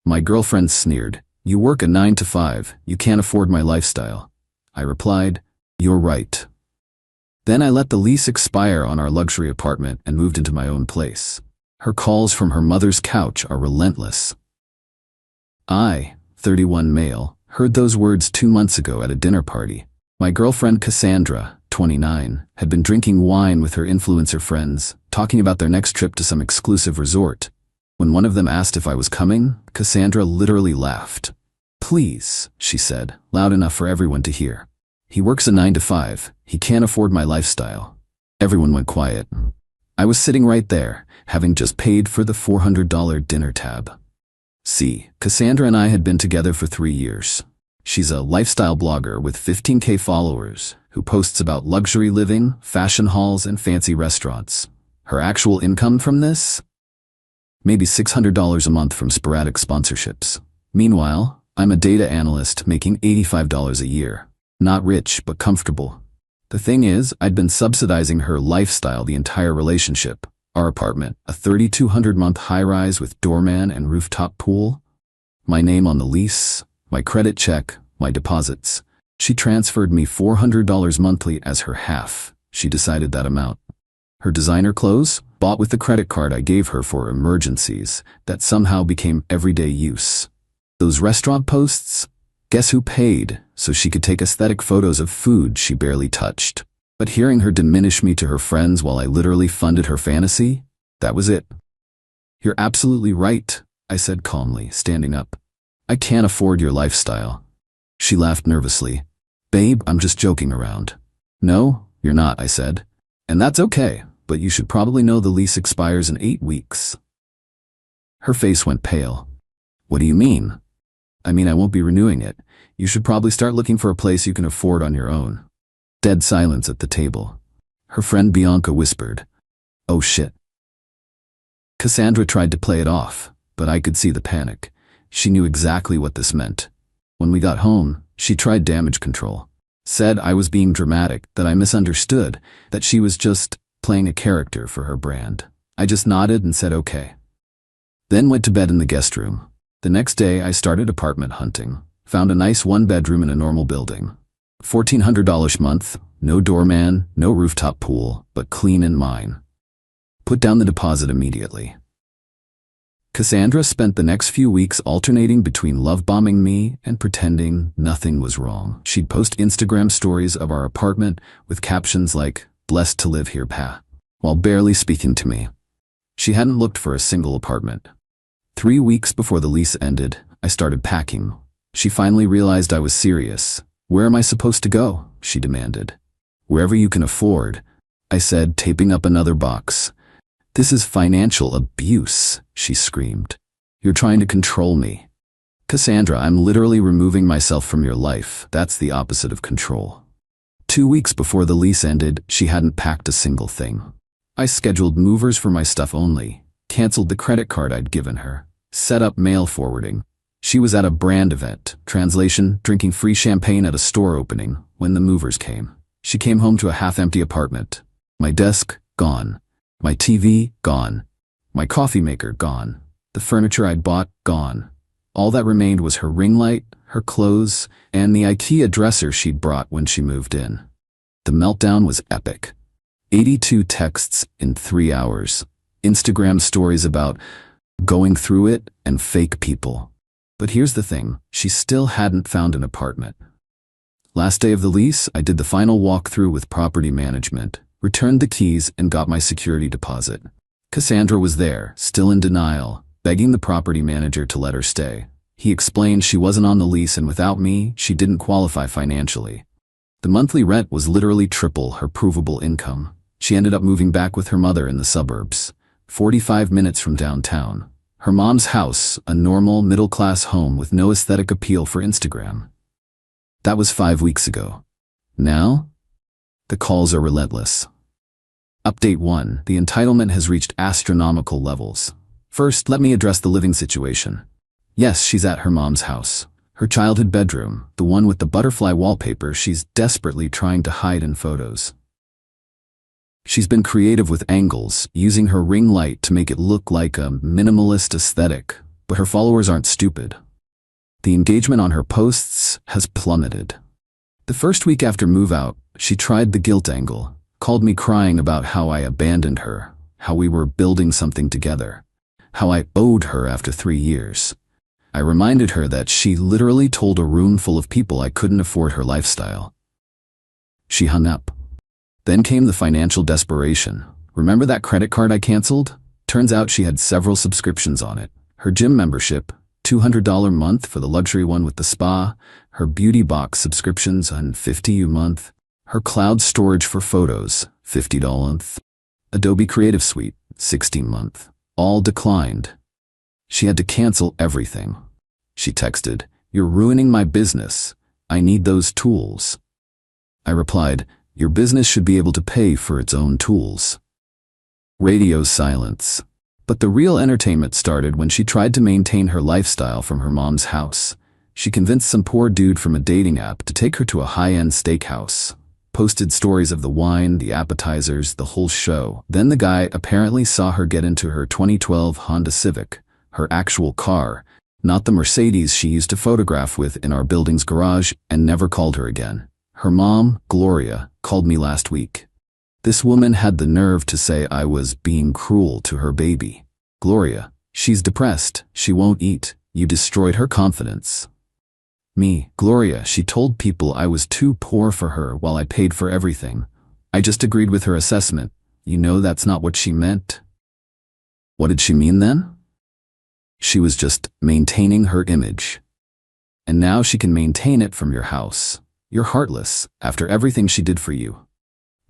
My girlfriend sneered. "You work a 9 to 5, you can't afford my lifestyle." I replied, "You're right." Then I let the lease expire on our luxury apartment and moved into my own place. Her calls from her mother's couch are relentless. I, 31 male, heard those words 2 months ago at a dinner party. My girlfriend Cassandra, 29, had been drinking wine with her influencer friends, talking about their next trip to some exclusive resort. When one of them asked if I was coming, Cassandra literally laughed. "Please," she said, loud enough for everyone to hear. "He works a 9 to 5, he can't afford my lifestyle." Everyone went quiet. I was sitting right there, having just paid for the $400 dinner tab. See, Cassandra and I had been together for 3 years. She's a lifestyle blogger with 15K followers who posts about luxury living, fashion hauls, and fancy restaurants. Her actual income from this? Maybe $600 a month from sporadic sponsorships. Meanwhile, I'm a data analyst making $85 a year. Not rich, but comfortable. The thing is, I'd been subsidizing her lifestyle the entire relationship. Our apartment, a $3,200 high-rise with doorman and rooftop pool. My name on the lease, my credit check, my deposits. She transferred me $400 monthly as her half. She decided that amount. Her designer clothes, bought with the credit card I gave her for emergencies, that somehow became everyday use. Those restaurant posts? Guess who paid, so she could take aesthetic photos of food she barely touched. But hearing her diminish me to her friends while I literally funded her fantasy, that was it. "You're absolutely right," I said calmly, standing up. "I can't afford your lifestyle." She laughed nervously. "Babe, I'm just joking around." "No, you're not," I said. "And that's okay, but you should probably know the lease expires in 8 weeks. Her face went pale. "What do you mean?" "I mean I won't be renewing it. You should probably start looking for a place you can afford on your own." Dead silence at the table. Her friend Bianca whispered, "Oh shit." Cassandra tried to play it off, but I could see the panic. She knew exactly what this meant. When we got home, she tried damage control. Said I was being dramatic, that I misunderstood, that she was just playing a character for her brand. I just nodded and said okay. Then went to bed in the guest room. The next day I started apartment hunting. Found a nice 1-bedroom in a normal building. $1,400 a month, no doorman, no rooftop pool, but clean and mine. Put down the deposit immediately. Cassandra spent the next few weeks alternating between love-bombing me and pretending nothing was wrong. She'd post Instagram stories of our apartment with captions like, "Blessed to live here, pa," while barely speaking to me. She hadn't looked for a single apartment. 3 weeks before the lease ended, I started packing. She finally realized I was serious. "Where am I supposed to go?" she demanded. "Wherever you can afford," I said, taping up another box. "This is financial abuse," she screamed. "You're trying to control me." "Cassandra, I'm literally removing myself from your life. That's the opposite of control." 2 weeks before the lease ended, she hadn't packed a single thing. I scheduled movers for my stuff only, canceled the credit card I'd given her, set up mail forwarding. She was at a brand event, translation, drinking free champagne at a store opening, when the movers came. She came home to a half-empty apartment. My desk, gone. My TV, gone. My coffee maker, gone. The furniture I'd bought, gone. All that remained was her ring light, her clothes, and the IKEA dresser she'd brought when she moved in. The meltdown was epic. 82 texts in 3 hours. Instagram stories about going through it and fake people. But here's the thing, she still hadn't found an apartment. Last day of the lease, I did the final walkthrough with property management, returned the keys, and got my security deposit. Cassandra was there, still in denial, begging the property manager to let her stay. He explained she wasn't on the lease and without me, she didn't qualify financially. The monthly rent was literally triple her provable income. She ended up moving back with her mother in the suburbs, 45 minutes from downtown. Her mom's house, a normal, middle-class home with no aesthetic appeal for Instagram. That was 5 weeks ago. Now, the calls are relentless. Update 1. The entitlement has reached astronomical levels. First, let me address the living situation. Yes, she's at her mom's house. Her childhood bedroom, the one with the butterfly wallpaper she's desperately trying to hide in photos. She's been creative with angles, using her ring light to make it look like a minimalist aesthetic, But her followers aren't stupid. The engagement on her posts has plummeted. The first week after move-out, she tried the guilt angle, called me crying about how I abandoned her, how we were building something together, how I owed her after 3 years. I reminded her that she literally told a room full of people I couldn't afford her lifestyle. She hung up. Then came the financial desperation. Remember that credit card I canceled? Turns out she had several subscriptions on it. Her gym membership, $200 a month for the luxury one with the spa, her beauty box subscriptions, $150 a month, her cloud storage for photos, $50 a month, Adobe Creative Suite, $60 a month, all declined. She had to cancel everything. She texted, "You're ruining my business. I need those tools." I replied, "Your business should be able to pay for its own tools." Radio silence. But the real entertainment started when she tried to maintain her lifestyle from her mom's house. She convinced some poor dude from a dating app to take her to a high-end steakhouse. Posted stories of the wine, the appetizers, the whole show. Then the guy apparently saw her get into her 2012 Honda Civic, her actual car, not the Mercedes she used to photograph with in our building's garage, and never called her again. Her mom, Gloria, called me last week. This woman had the nerve to say I was being cruel to her baby. Gloria, she's depressed, she won't eat, you destroyed her confidence. Me, Gloria, she told people I was too poor for her while I paid for everything. I just agreed with her assessment. You know that's not what she meant. What did she mean then? She was just maintaining her image. And now she can maintain it from your house. You're heartless, after everything she did for you.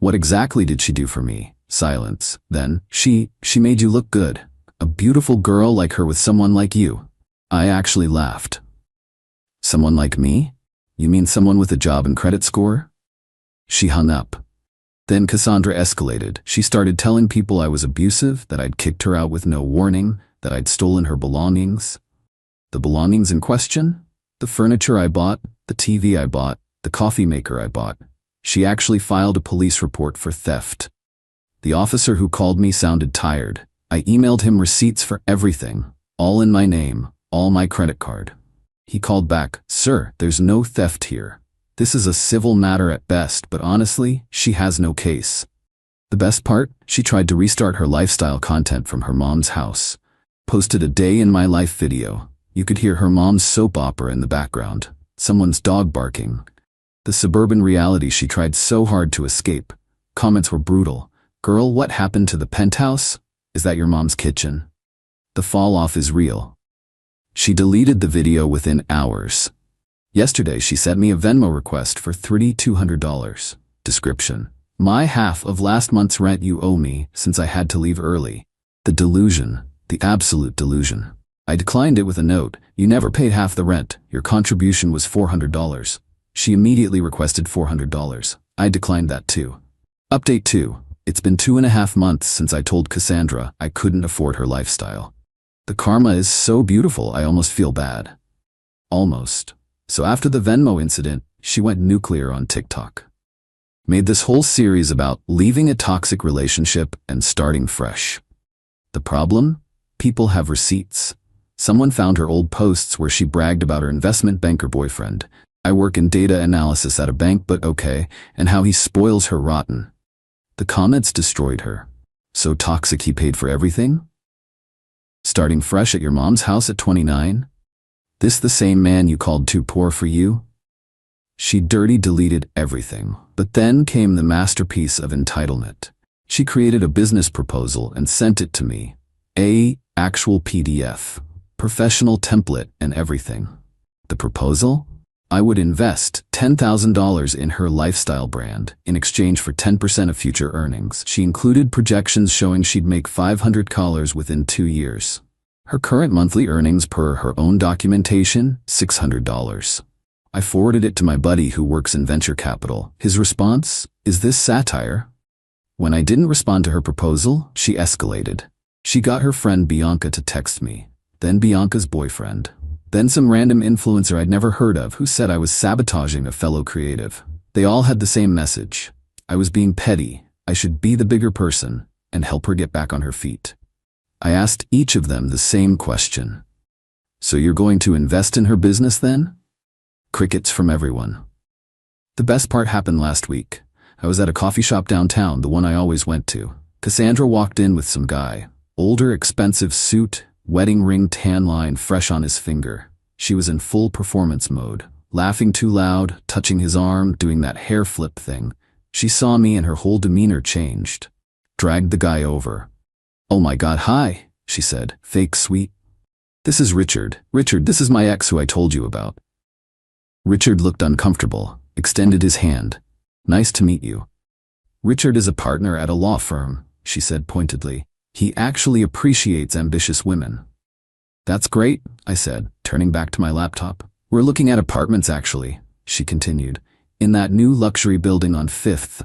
What exactly did she do for me? Silence. Then, she made you look good. A beautiful girl like her with someone like you. I actually laughed. Someone like me? You mean someone with a job and credit score? She hung up. Then Cassandra escalated. She started telling people I was abusive, that I'd kicked her out with no warning, that I'd stolen her belongings. The belongings in question? The furniture I bought, the TV I bought, the coffee maker I bought. She actually filed a police report for theft. The officer who called me sounded tired. I emailed him receipts for everything, all in my name, all my credit card. He called back, "Sir, there's no theft here. This is a civil matter at best, but honestly, she has no case." The best part? She tried to restart her lifestyle content from her mom's house. Posted a day in my life video. You could hear her mom's soap opera in the background, someone's dog barking. The suburban reality she tried so hard to escape. Comments were brutal. "Girl, what happened to the penthouse? Is that your mom's kitchen?" The fall off is real. She deleted the video within hours. Yesterday she sent me a Venmo request for $3,200. Description: "My half of last month's rent you owe me since I had to leave early." The delusion, the absolute delusion. I declined it with a note: "You never paid half the rent. Your contribution was $400. She immediately requested $400. I declined that too. Update 2. It's been 2.5 months since I told Cassandra I couldn't afford her lifestyle. The karma is so beautiful I almost feel bad. Almost. So after the Venmo incident, she went nuclear on TikTok. Made this whole series about leaving a toxic relationship and starting fresh. The problem? People have receipts. Someone found her old posts where she bragged about her investment banker boyfriend. "I work in data analysis at a bank, but okay," and how he spoils her rotten. The comments destroyed her. So toxic he paid for everything? Starting fresh at your mom's house at 29? This the same man you called too poor for you? She dirty deleted everything. But then came the masterpiece of entitlement. She created a business proposal and sent it to me. Actual PDF. Professional template and everything. The proposal? I would invest $10,000 in her lifestyle brand in exchange for 10% of future earnings. She included projections showing she'd make $500 within 2 years. Her current monthly earnings per her own documentation, $600. I forwarded it to my buddy who works in venture capital. His response? "Is this satire?" When I didn't respond to her proposal, she escalated. She got her friend Bianca to text me, then Bianca's boyfriend. Then some random influencer I'd never heard of who said I was sabotaging a fellow creative. They all had the same message. I was being petty. I should be the bigger person and help her get back on her feet. I asked each of them the same question. So you're going to invest in her business then? Crickets from everyone. The best part happened last week. I was at a coffee shop downtown, the one I always went to. Cassandra walked in with some guy. Older, expensive suit, wedding ring tan line fresh on his finger. She was in full performance mode, laughing too loud, touching his arm, doing that hair flip thing. She saw me and her whole demeanor changed. Dragged the guy over. "Oh my God, hi," she said, fake sweet. "This is Richard. Richard, this is my ex who I told you about." Richard looked uncomfortable, extended his hand. "Nice to meet you." "Richard is a partner at a law firm," she said pointedly. "He actually appreciates ambitious women." "That's great," I said, turning back to my laptop. "We're looking at apartments actually," she continued, "in that new luxury building on 5th.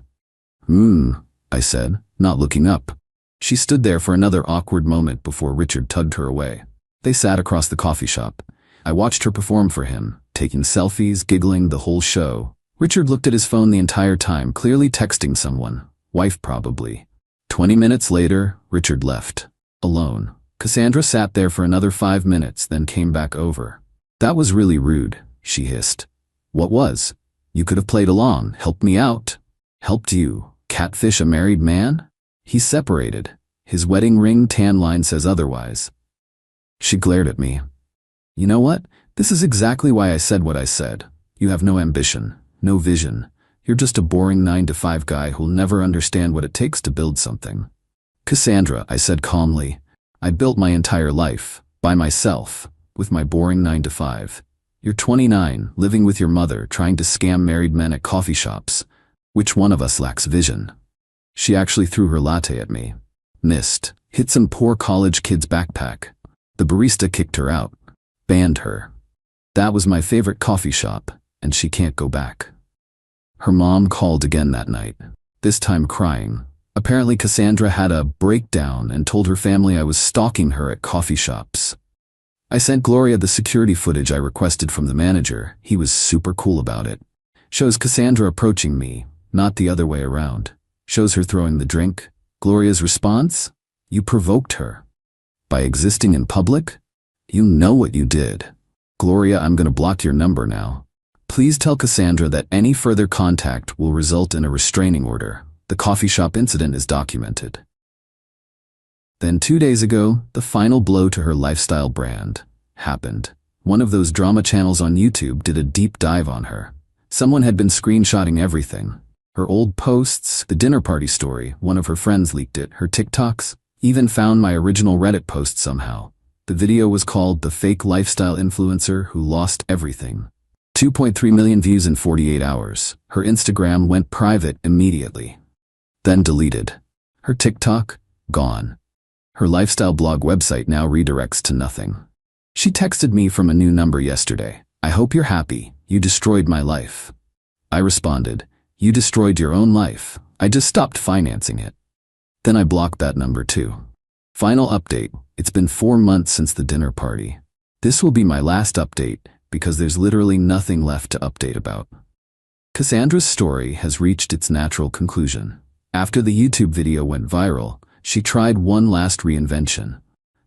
I said, not looking up. She stood there for another awkward moment before Richard tugged her away. They sat across the coffee shop. I watched her perform for him, taking selfies, giggling the whole show. Richard looked at his phone the entire time, clearly texting someone. Wife probably. 20 minutes later, Richard left. Alone. Cassandra sat there for another 5 minutes, then came back over. "That was really rude," she hissed. "What was? You could have played along, helped me out." "Helped you? Catfish a married man? He's separated. His wedding ring tan line says otherwise." She glared at me. "You know what? This is exactly why I said what I said. You have no ambition, no vision. You're just a boring 9-to-5 guy who'll never understand what it takes to build something." "Cassandra," I said calmly, "I built my entire life, by myself, with my boring 9-to-5. You're 29, living with your mother, trying to scam married men at coffee shops. Which one of us lacks vision?" She actually threw her latte at me. Missed. Hit some poor college kid's backpack. The barista kicked her out. Banned her. That was my favorite coffee shop, and she can't go back. Her mom called again that night, this time crying. Apparently Cassandra had a breakdown and told her family I was stalking her at coffee shops. I sent Gloria the security footage I requested from the manager. He was super cool about it. Shows Cassandra approaching me, not the other way around. Shows her throwing the drink. Gloria's response? "You provoked her. By existing in public? You know what you did. Gloria, I'm gonna block your number now. Please tell Cassandra that any further contact will result in a restraining order. The coffee shop incident is documented." Then 2 days ago, the final blow to her lifestyle brand happened. One of those drama channels on YouTube did a deep dive on her. Someone had been screenshotting everything. Her old posts, the dinner party story, one of her friends leaked it, her TikToks, even found my original Reddit post somehow. The video was called "The Fake Lifestyle Influencer Who Lost Everything." 2.3 million views in 48 hours. Her Instagram went private immediately. Then deleted. Her TikTok? Gone. Her lifestyle blog website now redirects to nothing. She texted me from a new number yesterday. "I hope you're happy. You destroyed my life." I responded, "You destroyed your own life. I just stopped financing it." Then I blocked that number too. Final update. It's been 4 months since the dinner party. This will be my last update because there's literally nothing left to update about. Cassandra's story has reached its natural conclusion. After the YouTube video went viral, she tried one last reinvention.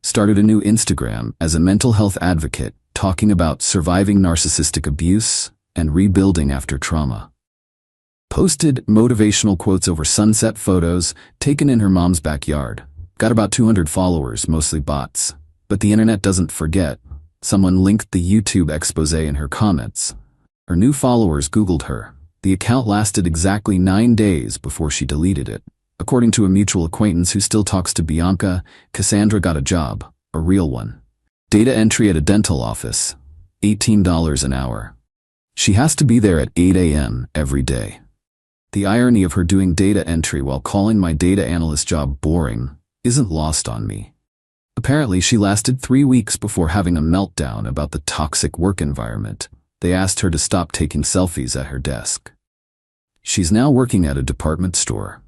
Started a new Instagram as a mental health advocate, talking about surviving narcissistic abuse and rebuilding after trauma. Posted motivational quotes over sunset photos taken in her mom's backyard. Got about 200 followers, mostly bots. But the internet doesn't forget. Someone linked the YouTube expose in her comments. Her new followers Googled her. The account lasted exactly 9 days before she deleted it. According to a mutual acquaintance who still talks to Bianca, Cassandra got a job, a real one. Data entry at a dental office, $18 an hour. She has to be there at 8 a.m. every day. The irony of her doing data entry while calling my data analyst job boring isn't lost on me. Apparently, she lasted 3 weeks before having a meltdown about the toxic work environment. They asked her to stop taking selfies at her desk. She's now working at a department store.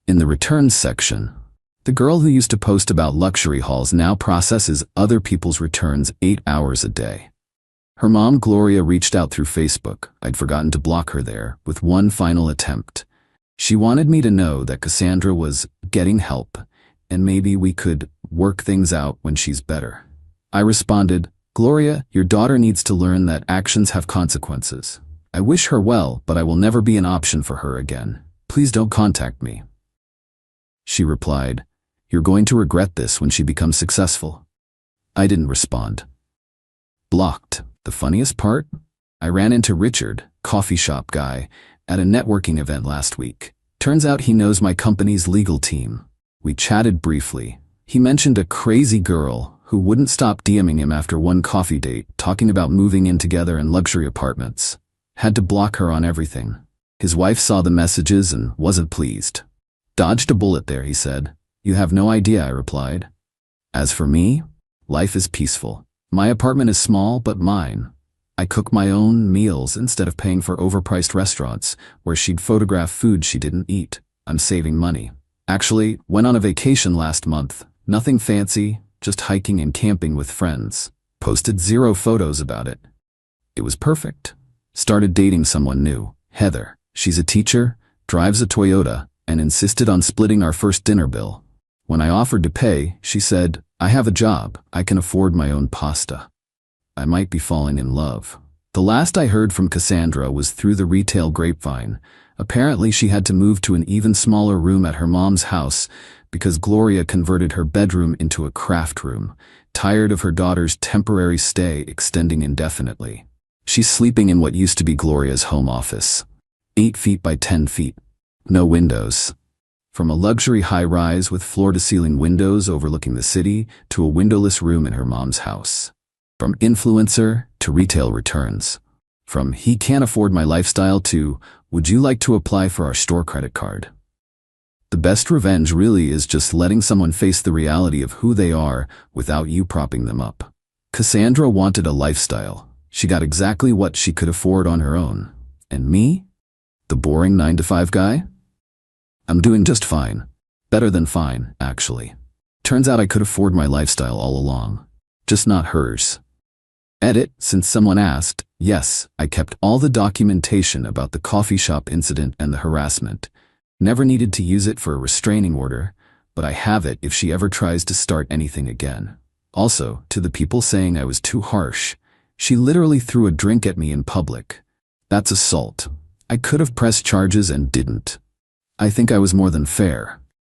In the returns section, the girl who used to post about luxury hauls now processes other people's returns 8 hours a day. Her mom, Gloria, reached out through Facebook. I'd forgotten to block her there, with one final attempt. She wanted me to know that Cassandra was getting help, and maybe we could work things out when she's better. I responded, Gloria, your daughter needs to learn that actions have consequences. I wish her well, but I will never be an option for her again. Please don't contact me. She replied, You're going to regret this when she becomes successful. I didn't respond. Blocked. The funniest part? I ran into Richard, coffee shop guy, at a networking event last week. Turns out he knows my company's legal team. We chatted briefly. He mentioned a crazy girl who wouldn't stop DMing him after one coffee date, talking about moving in together in luxury apartments. Had to block her on everything. His wife saw the messages and wasn't pleased. Dodged a bullet there, he said. You have no idea, I replied. As for me, life is peaceful. My apartment is small, but mine. I cook my own meals instead of paying for overpriced restaurants where she'd photograph food she didn't eat. I'm saving money. Actually, went on a vacation last month. Nothing fancy, just hiking and camping with friends. Posted 0 photos about it. It was perfect. Started dating someone new, Heather. She's a teacher, drives a Toyota, and insisted on splitting our first dinner bill. When I offered to pay, she said, I have a job. I can afford my own pasta. I might be falling in love. The last I heard from Cassandra was through the retail grapevine. Apparently she had to move to an even smaller room at her mom's house because Gloria converted her bedroom into a craft room, tired of her daughter's temporary stay extending indefinitely. She's sleeping in what used to be Gloria's home office. 8 feet by 10 feet. No windows. From a luxury high-rise with floor-to-ceiling windows overlooking the city to a windowless room in her mom's house. From influencer to retail returns. From he can't afford my lifestyle to would you like to apply for our store credit card? The best revenge really is just letting someone face the reality of who they are without you propping them up. Cassandra wanted a lifestyle. She got exactly what she could afford on her own. And me? The boring 9-to-5 guy? I'm doing just fine. Better than fine, actually. Turns out I could afford my lifestyle all along. Just not hers. Edit, since someone asked, yes, I kept all the documentation about the coffee shop incident and the harassment. Never needed to use it for a restraining order, but I have it if she ever tries to start anything again. Also, to the people saying I was too harsh, she literally threw a drink at me in public. That's assault. I could have pressed charges and didn't. I think I was more than fair.